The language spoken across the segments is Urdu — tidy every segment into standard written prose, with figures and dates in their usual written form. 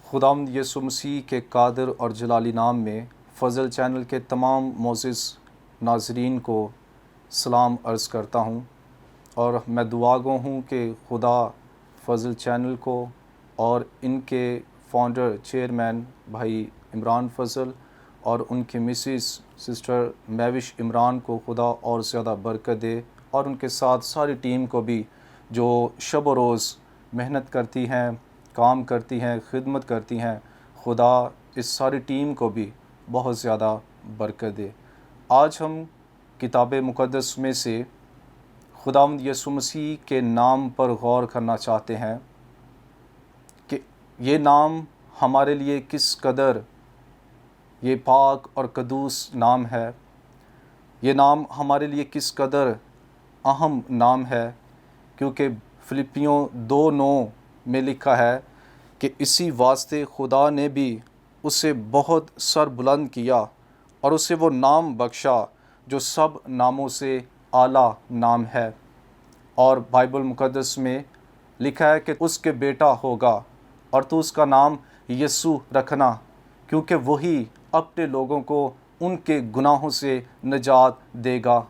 خداوند یسوع مسیح کے قادر اور جلالی نام میں فضل چینل کے تمام معزز ناظرین کو سلام عرض کرتا ہوں، اور میں دعا گو ہوں کہ خدا فضل چینل کو اور ان کے فاؤنڈر چیئرمین بھائی عمران فضل اور ان کے مسز سسٹر میوش عمران کو خدا اور زیادہ برکت دے، اور ان کے ساتھ ساری ٹیم کو بھی جو شب و روز محنت کرتی ہیں، کام کرتی ہیں، خدمت کرتی ہیں۔ خدا اس ساری ٹیم کو بھی بہت زیادہ برکت دے۔ آج ہم کتاب مقدس میں سے خداوند یسوع مسیح کے نام پر غور کرنا چاہتے ہیں کہ یہ نام ہمارے لیے کس قدر یہ پاک اور قدوس نام ہے، یہ نام ہمارے لیے کس قدر اہم نام ہے، کیونکہ فلپیوں 2:9 میں لکھا ہے کہ اسی واسطے خدا نے بھی اسے بہت سر بلند کیا اور اسے وہ نام بخشا جو سب ناموں سے اعلیٰ نام ہے۔ اور بائبل مقدس میں لکھا ہے کہ اس کے بیٹا ہوگا اور تو اس کا نام یسوع رکھنا، کیونکہ وہی اپنے لوگوں کو ان کے گناہوں سے نجات دے گا۔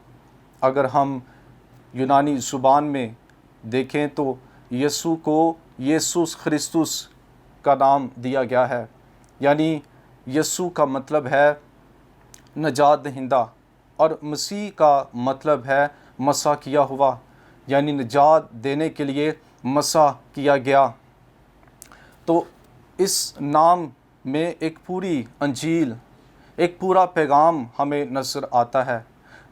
اگر ہم یونانی زبان میں دیکھیں تو یسوع کو یسوس خرسطس کا نام دیا گیا ہے، یعنی یسوع کا مطلب ہے نجات دہندہ، اور مسیح کا مطلب ہے مسح کیا ہوا، یعنی نجات دینے کے لیے مسح کیا گیا۔ تو اس نام میں ایک پوری انجیل، ایک پورا پیغام ہمیں نظر آتا ہے۔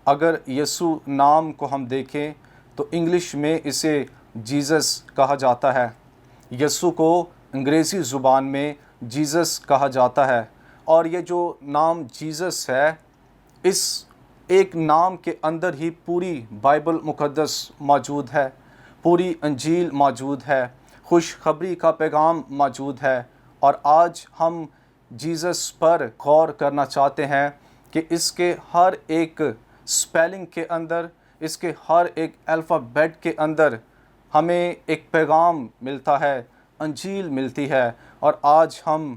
اگر یسوع نام کو ہم دیکھیں تو انگلش میں اسے جیزس کہا جاتا ہے، یسوع کو انگریزی زبان میں جیزس کہا جاتا ہے، اور یہ جو نام جیزس ہے، اس ایک نام کے اندر ہی پوری بائبل مقدس موجود ہے، پوری انجیل موجود ہے، خوشخبری کا پیغام موجود ہے۔ اور آج ہم جیزس پر غور کرنا چاہتے ہیں کہ اس کے ہر ایک سپیلنگ کے اندر، اس کے ہر ایک الفابیٹ کے اندر ہمیں ایک پیغام ملتا ہے، انجیل ملتی ہے۔ اور آج ہم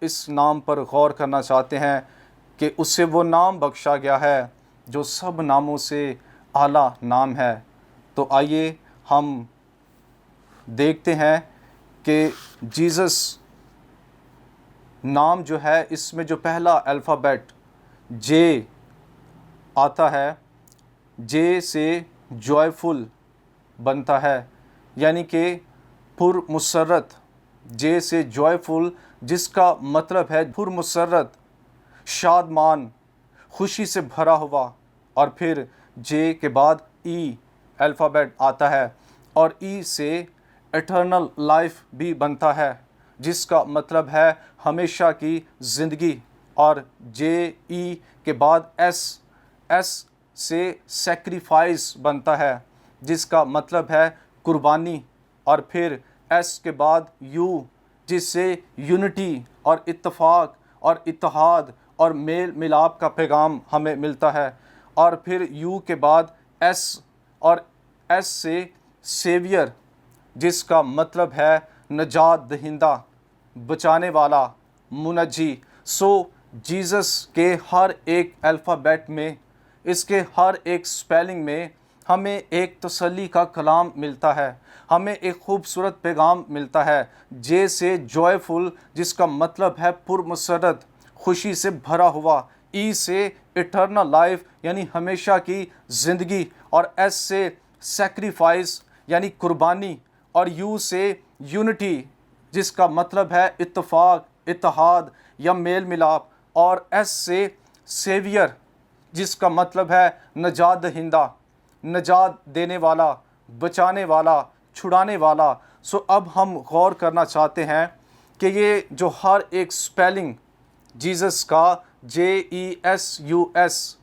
اس نام پر غور کرنا چاہتے ہیں کہ اسے وہ نام بخشا گیا ہے جو سب ناموں سے اعلیٰ نام ہے۔ تو آئیے ہم دیکھتے ہیں کہ جیزس نام جو ہے، اس میں جو پہلا الفابیٹ جے آتا ہے، جے سے جوائفل بنتا ہے، یعنی کہ پرمسرت، جے سے جوائفل، جس کا مطلب ہے پرمسرت، شادمان، خوشی سے بھرا ہوا۔ اور پھر جے کے بعد ای الفابیٹ آتا ہے، اور ای سے ایٹرنل لائف بھی بنتا ہے، جس کا مطلب ہے ہمیشہ کی زندگی۔ اور جے ای کے بعد ایس، ایس سے سیکریفائس بنتا ہے، جس کا مطلب ہے قربانی۔ اور پھر ایس کے بعد یو، جس سے یونٹی اور اتفاق اور اتحاد اور میل ملاپ کا پیغام ہمیں ملتا ہے۔ اور پھر یو کے بعد ایس، اور ایس سے سیویئر، جس کا مطلب ہے نجات دہندہ، بچانے والا، منجی۔ سو جیزس کے ہر ایک الفابیٹ میں، اس کے ہر ایک سپیلنگ میں ہمیں ایک تسلی کا کلام ملتا ہے، ہمیں ایک خوبصورت پیغام ملتا ہے۔ جے سے جوائفل، جس کا مطلب ہے پرمسرت، خوشی سے بھرا ہوا۔ ای سے ایٹرنل لائف، یعنی ہمیشہ کی زندگی، اور ایس سے سیکریفائس، یعنی قربانی، اور یو سے یونٹی، جس کا مطلب ہے اتفاق، اتحاد یا میل ملاپ، اور ایس سے سیویئر، جس کا مطلب ہے نجات دہندہ، نجات دینے والا، بچانے والا، چھڑانے والا۔ سو اب ہم غور کرنا چاہتے ہیں کہ یہ جو ہر ایک سپیلنگ جیزس کا، جے ای ایس یو ایس،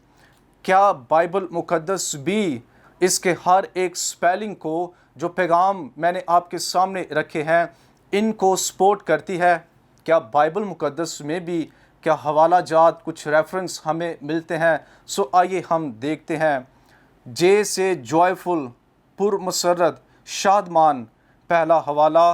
کیا بائبل مقدس بھی اس کے ہر ایک سپیلنگ کو، جو پیغام میں نے آپ کے سامنے رکھے ہیں، ان کو سپورٹ کرتی ہے؟ کیا بائبل مقدس میں بھی کیا حوالہ جات، کچھ ریفرنس ہمیں ملتے ہیں؟ سو آئیے ہم دیکھتے ہیں۔ جے سے جوائفل، پرمسرت، شادمان، پہلا حوالہ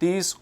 30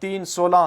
3:16,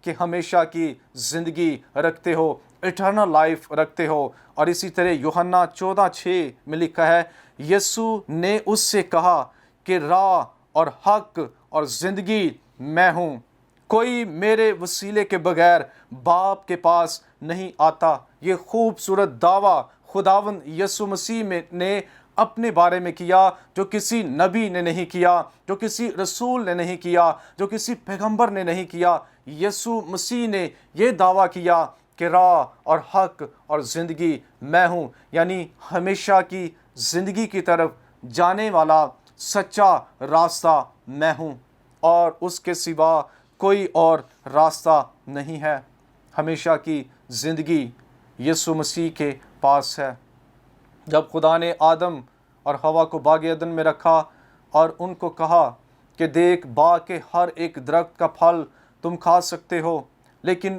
کہ ہمیشہ کی زندگی رکھتے ہو، اٹرنل لائف رکھتے ہو۔ اور اسی طرح یوحنا 14:6 میں لکھا ہے، یسوع نے اس سے کہا کہ راہ اور حق اور زندگی میں ہوں، کوئی میرے وسیلے کے بغیر باپ کے پاس نہیں آتا۔ یہ خوبصورت دعویٰ خداوند یسوع مسیح نے اپنے بارے میں کیا، جو کسی نبی نے نہیں کیا، جو کسی رسول نے نہیں کیا، جو کسی پیغمبر نے نہیں کیا۔ یسوع مسیح نے یہ دعویٰ کیا کہ راہ اور حق اور زندگی میں ہوں، یعنی ہمیشہ کی زندگی کی طرف جانے والا سچا راستہ میں ہوں، اور اس کے سوا کوئی اور راستہ نہیں ہے۔ ہمیشہ کی زندگی یسوع مسیح کے پاس ہے۔ جب خدا نے آدم اور حوا کو باغ عدن میں رکھا اور ان کو کہا کہ دیکھ، باغ کے ہر ایک درخت کا پھل تم کھا سکتے ہو، لیکن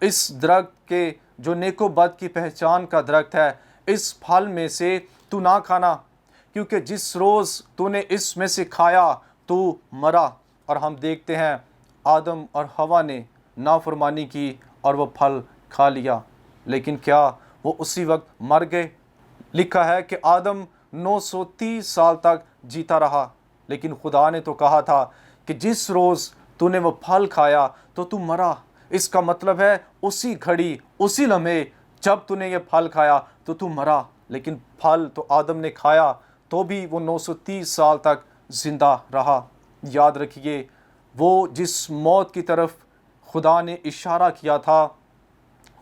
اس درخت کے جو نیک و بد کی پہچان کا درخت ہے، اس پھل میں سے تو نہ کھانا، کیونکہ جس روز تو نے اس میں سے کھایا تو مرا۔ اور ہم دیکھتے ہیں آدم اور حوا نے نافرمانی کی اور وہ پھل کھا لیا، لیکن کیا وہ اسی وقت مر گئے؟ لکھا ہے کہ آدم 930 سال تک جیتا رہا، لیکن خدا نے تو کہا تھا کہ جس روز تو نے وہ پھل کھایا تو تو مرا۔ اس کا مطلب ہے اسی گھڑی، اسی لمحے جب تو نے یہ پھل کھایا تو تو مرا، لیکن پھل تو آدم نے کھایا تو بھی وہ 930 سال تک زندہ رہا۔ یاد رکھیے، وہ جس موت کی طرف خدا نے اشارہ کیا تھا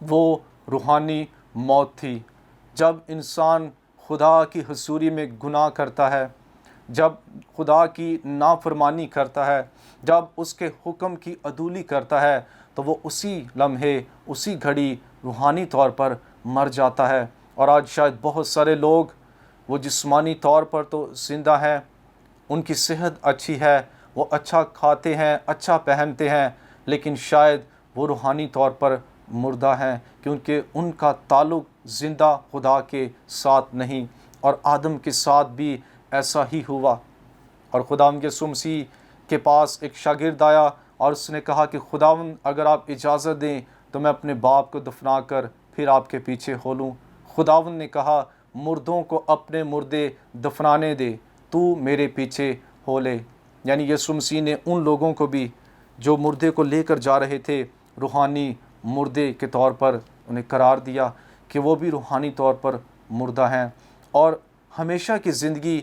وہ روحانی موت تھی۔ جب انسان خدا کی حضوری میں گناہ کرتا ہے، جب خدا کی نافرمانی کرتا ہے، جب اس کے حکم کی عدولی کرتا ہے، تو وہ اسی لمحے، اسی گھڑی روحانی طور پر مر جاتا ہے۔ اور آج شاید بہت سارے لوگ وہ جسمانی طور پر تو زندہ ہیں، ان کی صحت اچھی ہے، وہ اچھا کھاتے ہیں، اچھا پہنتے ہیں، لیکن شاید وہ روحانی طور پر مردہ ہیں، کیونکہ ان کا تعلق زندہ خدا کے ساتھ نہیں۔ اور آدم کے ساتھ بھی ایسا ہی ہوا۔ اور خداوند یسوع مسیح کے پاس ایک شاگرد آیا اور اس نے کہا کہ خداوند اگر آپ اجازت دیں تو میں اپنے باپ کو دفنا کر پھر آپ کے پیچھے ہو لوں۔ خداوند نے کہا مردوں کو اپنے مردے دفنانے دے، تو میرے پیچھے ہو لے۔ یعنی یسوع مسیح نے ان لوگوں کو بھی جو مردے کو لے کر جا رہے تھے، روحانی مردے کے طور پر انہیں قرار دیا کہ وہ بھی روحانی طور پر مردہ ہیں۔ اور ہمیشہ کی زندگی،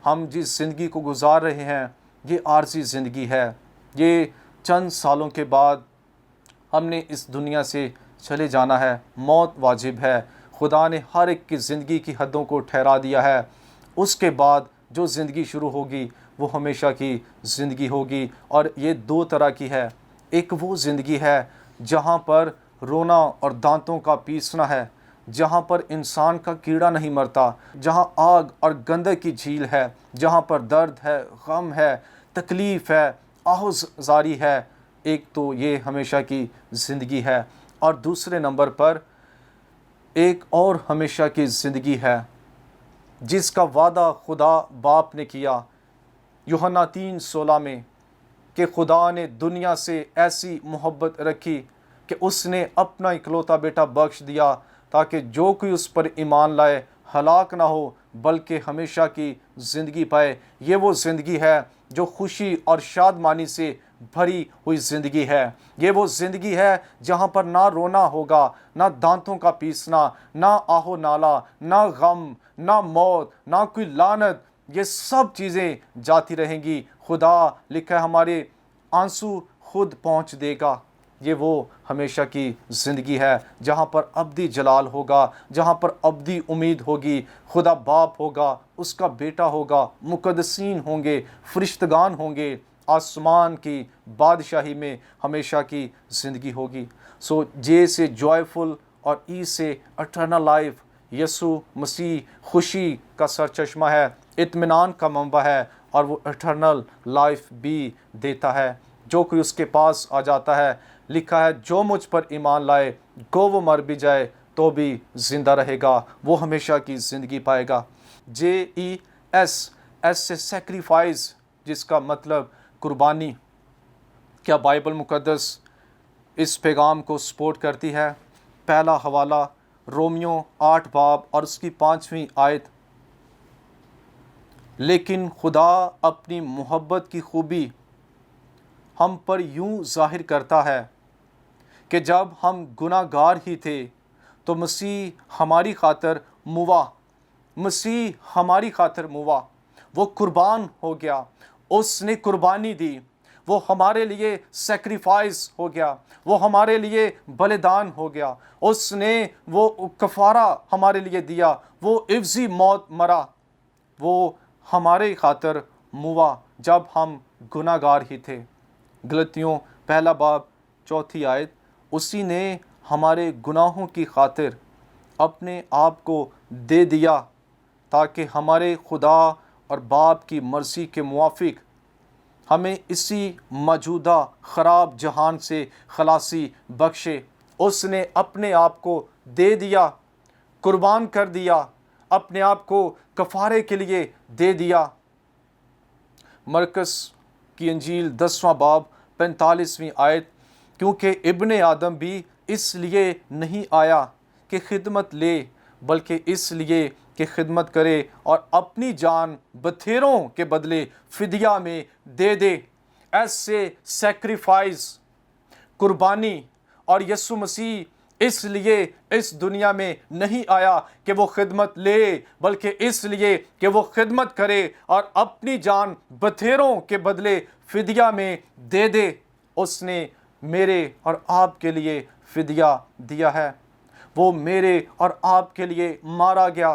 ہم جس زندگی کو گزار رہے ہیں، یہ عارضی زندگی ہے۔ یہ چند سالوں کے بعد ہم نے اس دنیا سے چلے جانا ہے، موت واجب ہے۔ خدا نے ہر ایک کی زندگی کی حدوں کو ٹھہرا دیا ہے۔ اس کے بعد جو زندگی شروع ہوگی وہ ہمیشہ کی زندگی ہوگی، اور یہ دو طرح کی ہے۔ ایک وہ زندگی ہے جہاں پر رونا اور دانتوں کا پیسنا ہے، جہاں پر انسان کا کیڑا نہیں مرتا، جہاں آگ اور گندک کی جھیل ہے، جہاں پر درد ہے، غم ہے، تکلیف ہے، آہوزاری ہے۔ ایک تو یہ ہمیشہ کی زندگی ہے، اور دوسرے نمبر پر ایک اور ہمیشہ کی زندگی ہے جس کا وعدہ خدا باپ نے کیا یوحنا 3:16 میں، کہ خدا نے دنیا سے ایسی محبت رکھی کہ اس نے اپنا اکلوتا بیٹا بخش دیا تاکہ جو کوئی اس پر ایمان لائے ہلاک نہ ہو بلکہ ہمیشہ کی زندگی پائے۔ یہ وہ زندگی ہے جو خوشی اور شادمانی سے بھری ہوئی زندگی ہے۔ یہ وہ زندگی ہے جہاں پر نہ رونا ہوگا، نہ دانتوں کا پیسنا، نہ آہو نالا، نہ غم، نہ موت، نہ کوئی لعنت۔ یہ سب چیزیں جاتی رہیں گی۔ خدا لکھا ہے ہمارے آنسو خود پہنچ دے گا۔ یہ وہ ہمیشہ کی زندگی ہے جہاں پر ابدی جلال ہوگا، جہاں پر ابدی امید ہوگی۔ خدا باپ ہوگا، اس کا بیٹا ہوگا، مقدسین ہوں گے، فرشتگان ہوں گے، آسمان کی بادشاہی میں ہمیشہ کی زندگی ہوگی۔ سو جے سے جوائفل اور ای سے اٹرنل لائف۔ یسوع مسیح خوشی کا سرچشمہ ہے، اطمینان کا منبع ہے، اور وہ اٹرنل لائف بھی دیتا ہے۔ جو کوئی اس کے پاس آ جاتا ہے، لکھا ہے جو مجھ پر ایمان لائے گو وہ مر بھی جائے تو بھی زندہ رہے گا، وہ ہمیشہ کی زندگی پائے گا۔ JES، ایس سے سیکریفائز، جس کا مطلب قربانی۔ کیا بائبل مقدس اس پیغام کو سپورٹ کرتی ہے۔ پہلا حوالہ رومیو 8 باب اور اس کی 5ویں آیت، لیکن خدا اپنی محبت کی خوبی ہم پر یوں ظاہر کرتا ہے کہ جب ہم گناہ گار ہی تھے تو مسیح ہماری خاطر موا وہ قربان ہو گیا، اس نے قربانی دی، وہ ہمارے لیے سیکریفائز ہو گیا، وہ ہمارے لیے بلیدان ہو گیا، اس نے وہ کفارہ ہمارے لیے دیا، وہ عوضی موت مرا، وہ ہمارے خاطر موا جب ہم گناہ گار ہی تھے۔ غلطیوں 1 باب 4 آیت، اسی نے ہمارے گناہوں کی خاطر اپنے آپ کو دے دیا تاکہ ہمارے خدا اور باپ کی مرضی کے موافق ہمیں اسی موجودہ خراب جہان سے خلاصی بخشے۔ اس نے اپنے آپ کو دے دیا، قربان کر دیا، اپنے آپ کو کفارے کے لیے دے دیا۔ مرکز کی انجیل 10واں باب 45ویں آیت، کیونکہ ابن آدم بھی اس لیے نہیں آیا کہ خدمت لے بلکہ اس لیے کہ خدمت کرے اور اپنی جان بتھیروں کے بدلے فدیہ میں دے دے۔ ایسے سیکریفائز، قربانی، اور یسوع مسیح اس لیے اس دنیا میں نہیں آیا کہ وہ خدمت لے بلکہ اس لیے کہ وہ خدمت کرے اور اپنی جان بتھیروں کے بدلے فدیہ میں دے دے۔ اس نے میرے اور آپ کے لیے فدیہ دیا ہے۔ وہ میرے اور آپ کے لیے مارا گیا،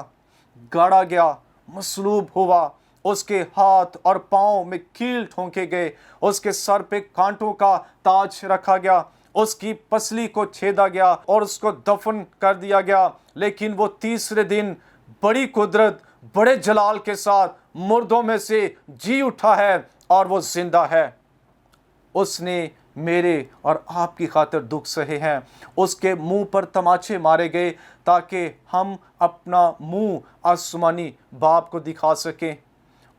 گاڑا گیا، مصلوب ہوا، اس کے ہاتھ اور پاؤں میں کیل ٹھونکے گئے، اس کے سر پہ کانٹوں کا تاج رکھا گیا، اس کی پسلی کو چھیدا گیا اور اس کو دفن کر دیا گیا، لیکن وہ تیسرے دن بڑی قدرت، بڑے جلال کے ساتھ مردوں میں سے جی اٹھا ہے اور وہ زندہ ہے۔ اس نے میرے اور آپ کی خاطر دکھ سہے ہیں، اس کے منہ پر تماچے مارے گئے تاکہ ہم اپنا منہ آسمانی باپ کو دکھا سکیں،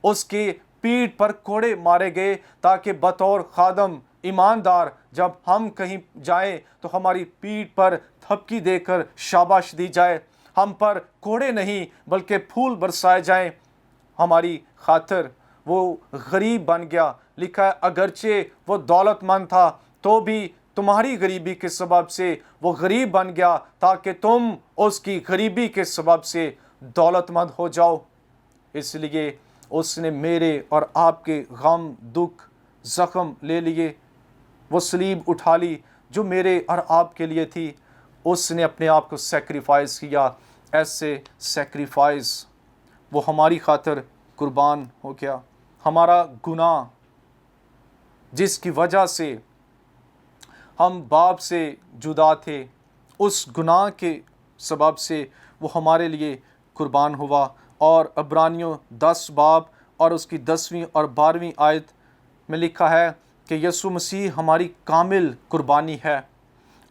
اس کی پیٹھ پر کوڑے مارے گئے تاکہ بطور خادم ایماندار جب ہم کہیں جائیں تو ہماری پیٹھ پر تھپکی دے کر شاباش دی جائے، ہم پر کوڑے نہیں بلکہ پھول برسائے جائیں۔ ہماری خاطر وہ غریب بن گیا، لکھا ہے اگرچہ وہ دولت مند تھا تو بھی تمہاری غریبی کے سبب سے وہ غریب بن گیا تاکہ تم اس کی غریبی کے سبب سے دولت مند ہو جاؤ۔ اس لیے اس نے میرے اور آپ کے غم، دکھ، زخم لے لیے، وہ صلیب اٹھا لی جو میرے اور آپ کے لیے تھی، اس نے اپنے آپ کو سیکریفائز کیا۔ ایسے سیکریفائز وہ ہماری خاطر قربان ہو گیا۔ ہمارا گناہ جس کی وجہ سے ہم باپ سے جدا تھے، اس گناہ کے سبب سے وہ ہمارے لیے قربان ہوا۔ اور عبرانیوں 10 باب اور اس کی 10ویں اور 12ویں آیت میں لکھا ہے کہ یسوع مسیح ہماری کامل قربانی ہے۔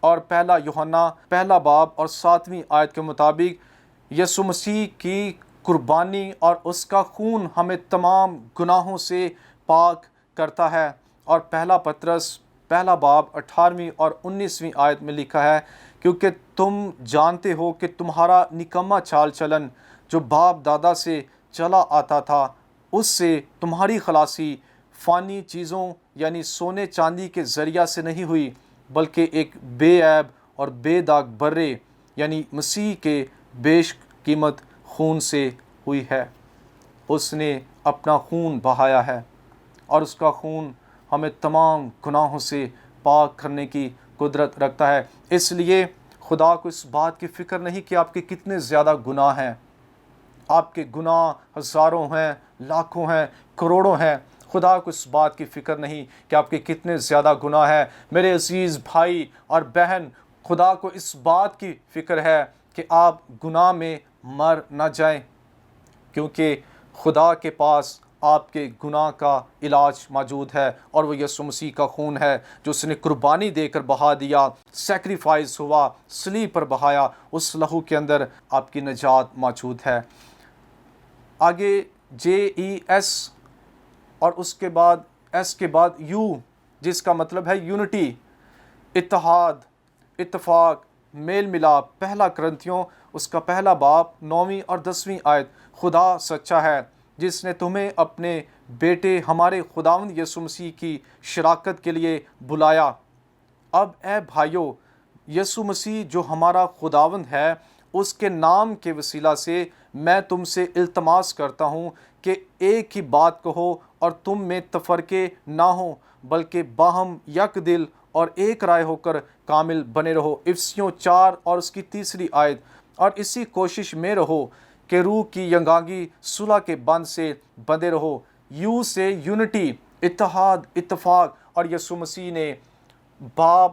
اور 1 یوحنا 1 باب اور 7ویں آیت کے مطابق یسوع مسیح کی قربانی اور اس کا خون ہمیں تمام گناہوں سے پاک کرتا ہے۔ اور 1 پطرس 1 باب 18ویں اور 19ویں آیت میں لکھا ہے، کیونکہ تم جانتے ہو کہ تمہارا نکما چال چلن جو باپ دادا سے چلا آتا تھا، اس سے تمہاری خلاصی فانی چیزوں یعنی سونے چاندی کے ذریعہ سے نہیں ہوئی بلکہ ایک بے عیب اور بے داغ برے یعنی مسیح کے بیش قیمت خون سے ہوئی ہے۔ اس نے اپنا خون بہایا ہے اور اس کا خون ہمیں تمام گناہوں سے پاک کرنے کی قدرت رکھتا ہے۔ اس لیے خدا کو اس بات کی فکر نہیں کہ آپ کے کتنے زیادہ گناہ ہیں، آپ کے گناہ ہزاروں ہیں، لاکھوں ہیں، کروڑوں ہیں۔ خدا کو اس بات کی فکر نہیں کہ آپ کے کتنے زیادہ گناہ ہیں۔ میرے عزیز بھائی اور بہن، خدا کو اس بات کی فکر ہے کہ آپ گناہ میں مر نہ جائیں، کیونکہ خدا کے پاس آپ کے گناہ کا علاج موجود ہے اور وہ یسوع مسیح کا خون ہے جو اس نے قربانی دے کر بہا دیا، سیکریفائز ہوا، صلیب پر بہایا، اس لہو کے اندر آپ کی نجات موجود ہے۔ آگے JES اور اس کے بعد ایس کے بعد یو، جس کا مطلب ہے یونٹی، اتحاد, اتفاق, میل ملاپ. پہلا کرنتھیوں اس کا پہلا باب 9ویں اور 10ویں آیت. خدا سچا ہے جس نے تمہیں اپنے بیٹے ہمارے خداوند یسوع مسیح کی شراکت کے لیے بلایا. اب اے بھائیو, یسوع مسیح جو ہمارا خداوند ہے, اس کے نام کے وسیلہ سے میں تم سے التماس کرتا ہوں کہ ایک ہی بات کہو اور تم میں تفرقے نہ ہوں, بلکہ باہم یک دل اور ایک رائے ہو کر کامل بنے رہو. افسیوں 4 اور اس کی 3 آیت. اور اسی کوشش میں رہو کہ روح کی ینگانگی صلح کے بند سے بندھے رہو. یو سے یونٹی, اتحاد, اتفاق. اور یسوع مسیح نے باپ,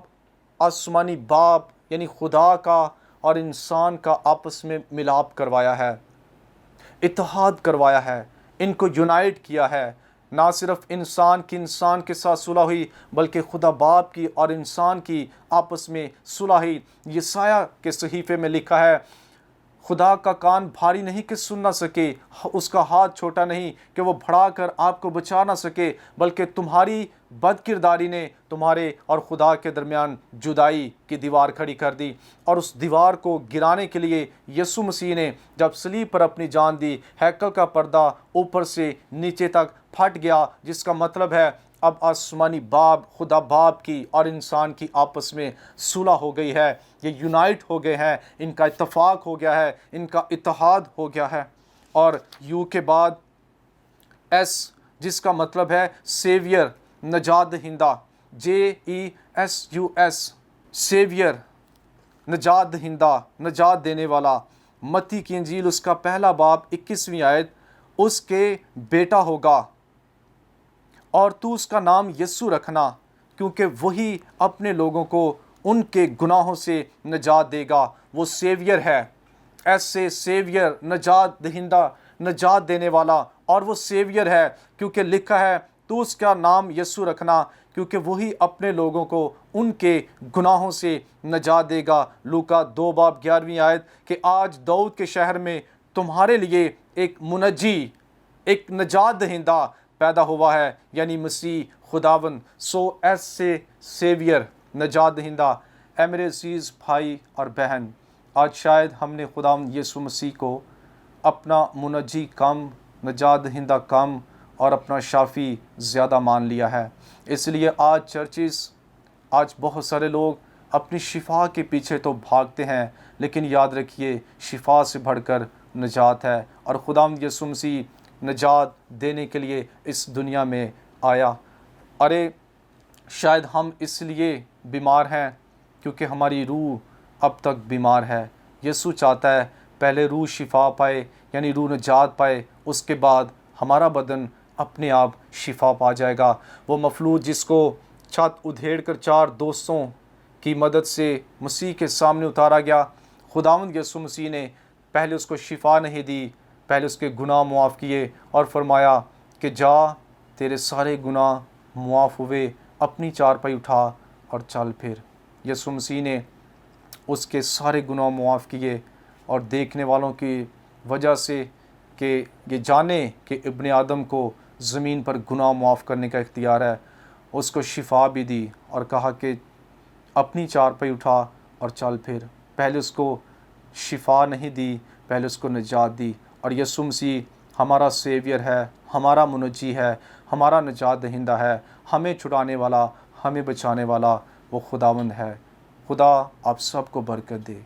آسمانی باپ یعنی خدا کا اور انسان کا آپس میں ملاپ کروایا ہے, اتحاد کروایا ہے, ان کو یونائٹ کیا ہے. نہ صرف انسان کے ساتھ صلح ہوئی, بلکہ خدا باپ کی اور انسان کی آپس میں صلح ہوئی. یسایہ کے صحیفے میں لکھا ہے, خدا کا کان بھاری نہیں کہ سن نہ سکے, اس کا ہاتھ چھوٹا نہیں کہ وہ بڑھا کر آپ کو بچا نہ سکے, بلکہ تمہاری بد کرداری نے تمہارے اور خدا کے درمیان جدائی کی دیوار کھڑی کر دی. اور اس دیوار کو گرانے کے لیے یسوع مسیح نے جب صلیب پر اپنی جان دی, ہیکل کا پردہ اوپر سے نیچے تک پھٹ گیا, جس کا مطلب ہے اب آسمانی باپ, خدا باپ کی اور انسان کی آپس میں صلح ہو گئی ہے. یہ یونائٹ ہو گئے ہیں, ان کا اتفاق ہو گیا ہے, ان کا اتحاد ہو گیا ہے. اور یو کے بعد ایس, جس کا مطلب ہے سیویئر, نجات دہندہ. JESUS, سیویئر, نجات دہندہ, نجات دینے والا. متی کی انجیل اس کا پہلا باب 21ویں آیت. اس کے بیٹا ہوگا اور تو اس کا نام یسوع رکھنا, کیونکہ وہی اپنے لوگوں کو ان کے گناہوں سے نجات دے گا. وہ سیویئر ہے. ایسے سیویئر, نجات دہندہ, نجات دینے والا. اور وہ سیویئر ہے کیونکہ لکھا ہے تو اس کا نام یسوع رکھنا, کیونکہ وہی اپنے لوگوں کو ان کے گناہوں سے نجات دے گا. لوکا 2 باب 11ویں آیت, کہ آج داؤد کے شہر میں تمہارے لیے ایک منجی, ایک نجات دہندہ پیدا ہوا ہے, یعنی مسیح خداوند. سو ایس سے سیویئر, نجات دہندہ. اے میرے عزیز بھائی اور بہن, آج شاید ہم نے خداوند یسوع مسیح کو اپنا منجی کم, نجات دہندہ کم اور اپنا شافی زیادہ مان لیا ہے. اس لیے آج بہت سارے لوگ اپنی شفا کے پیچھے تو بھاگتے ہیں, لیکن یاد رکھیے شفا سے بڑھ کر نجات ہے, اور خداوند یسوع مسیح نجات دینے کے لیے اس دنیا میں آیا. ارے شاید ہم اس لیے بیمار ہیں کیونکہ ہماری روح اب تک بیمار ہے. یسوع چاہتا ہے پہلے روح شفا پائے, یعنی روح نجات پائے, اس کے بعد ہمارا بدن اپنے آپ شفا پا جائے گا. وہ مفلوج جس کو چھت ادھیڑ کر 4 دوستوں کی مدد سے مسیح کے سامنے اتارا گیا, خداوند یسوع مسیح نے پہلے اس کو شفا نہیں دی, پہلے اس کے گناہ معاف کیے اور فرمایا کہ جا, تیرے سارے گناہ معاف ہوئے, اپنی چارپائی اٹھا اور چل پھر. یسوع مسیح نے اس کے سارے گناہ معاف کیے, اور دیکھنے والوں کی وجہ سے کہ یہ جانے کہ ابن آدم کو زمین پر گناہ معاف کرنے کا اختیار ہے, اس کو شفا بھی دی اور کہا کہ اپنی چارپائی اٹھا اور چل پھر. پہلے اس کو شفا نہیں دی, پہلے اس کو نجات دی. اور یسوع مسیح ہمارا سیویئر ہے, ہمارا منجی ہے, ہمارا نجات دہندہ ہے, ہمیں چھڑانے والا, ہمیں بچانے والا وہ خداوند ہے. خدا آپ سب کو برکت دے.